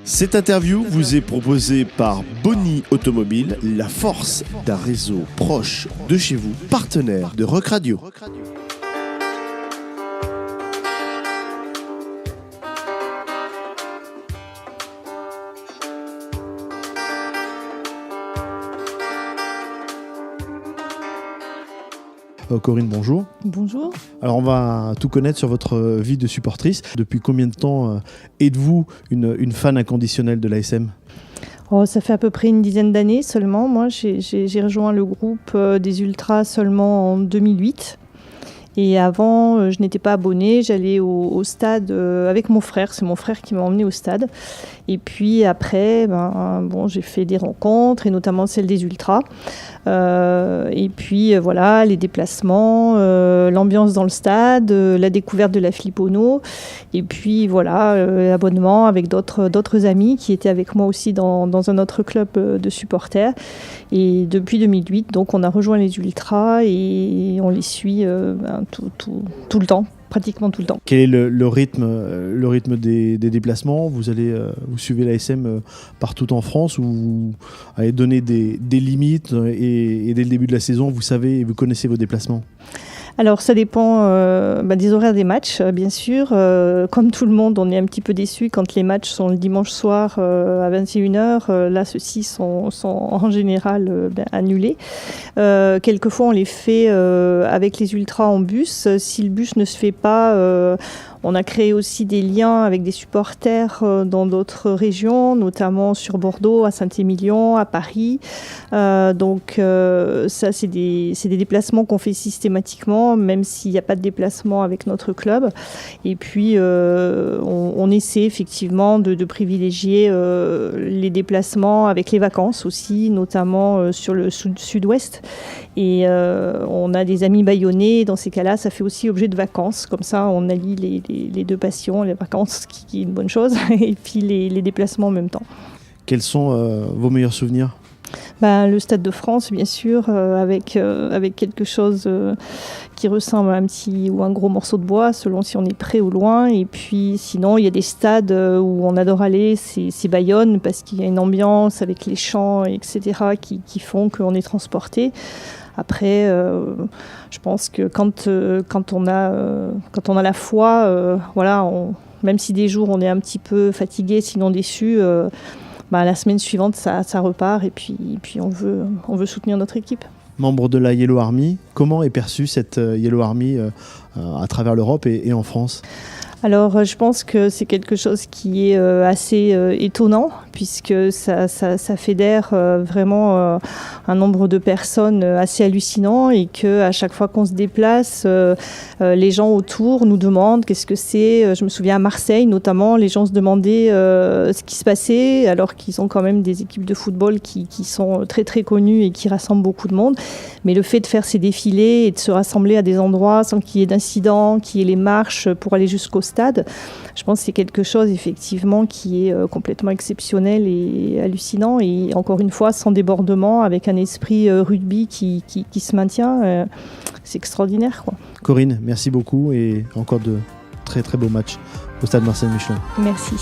Cette interview vous est proposée par Boni Automobile, la force d'un réseau proche de chez vous, partenaire de Rock Radio. Corinne, bonjour. Bonjour. Alors on va tout connaître sur votre vie de supportrice. Depuis combien de temps êtes-vous une fan inconditionnelle de l'ASM ? Ça fait à peu près une dizaine d'années seulement. Moi, j'ai rejoint le groupe des Ultras seulement en 2008. Et avant, je n'étais pas abonnée, j'allais au stade avec mon frère. C'est mon frère qui m'a emmenée au stade. Et puis après, j'ai fait des rencontres, et notamment celle des Ultras. Et puis voilà, les déplacements, l'ambiance dans le stade, la découverte de la Flippono. Et puis voilà, l'abonnement avec d'autres amis qui étaient avec moi aussi dans un autre club de supporters. Et depuis 2008, donc on a rejoint les Ultras et on les suit tout le temps, pratiquement tout le temps. Quel est le rythme des déplacements ? Vous suivez l'ASM partout en France, ou vous allez donner des limites et dès le début de la saison, vous savez et vous connaissez vos déplacements ? Alors ça dépend des horaires des matchs, bien sûr. Comme tout le monde, on est un petit peu déçus quand les matchs sont le dimanche soir à 21h. Là, ceux-ci sont en général annulés. Quelquefois, on les fait avec les Ultras en bus. Si le bus ne se fait pas... On a créé aussi des liens avec des supporters dans d'autres régions, notamment sur Bordeaux, à Saint-Émilion, à Paris. Ça, c'est des déplacements qu'on fait systématiquement, même s'il n'y a pas de déplacement avec notre club. Et puis, on essaie effectivement de privilégier les déplacements avec les vacances aussi, notamment sur le sud-ouest. Et on a des amis bayonnais. Dans ces cas-là, ça fait aussi objet de vacances. Comme ça, on allie les deux passions, les vacances, qui est une bonne chose, et puis les déplacements en même temps. Quels sont vos meilleurs souvenirs ? Le Stade de France, bien sûr, avec quelque chose qui ressemble à un petit ou un gros morceau de bois, selon si on est près ou loin. Et puis sinon, il y a des stades où on adore aller, c'est Bayonne, parce qu'il y a une ambiance avec les chants, etc., qui font qu'on est transporté. Après, je pense que quand on a la foi, même si des jours on est un petit peu fatigué, sinon déçu, la semaine suivante ça repart, et puis on veut soutenir notre équipe. Membre de la Yellow Army, comment est perçue cette Yellow Army à travers l'Europe et en France ? Alors, je pense que c'est quelque chose qui est assez étonnant, puisque ça fédère vraiment un nombre de personnes assez hallucinant, et qu'à chaque fois qu'on se déplace, les gens autour nous demandent qu'est-ce que c'est. Je me souviens à Marseille, notamment, les gens se demandaient ce qui se passait, alors qu'ils ont quand même des équipes de football qui sont très très connues et qui rassemblent beaucoup de monde. Mais le fait de faire ces défilés et de se rassembler à des endroits sans qu'il y ait d'incidents, qu'il y ait les marches pour aller jusqu'au stade, je pense que c'est quelque chose effectivement qui est complètement exceptionnel et hallucinant, et encore une fois sans débordement, avec un esprit rugby qui se maintient. C'est extraordinaire, quoi. Corinne, merci beaucoup, et encore de très très beaux matchs au stade Marcel Michelin. Merci.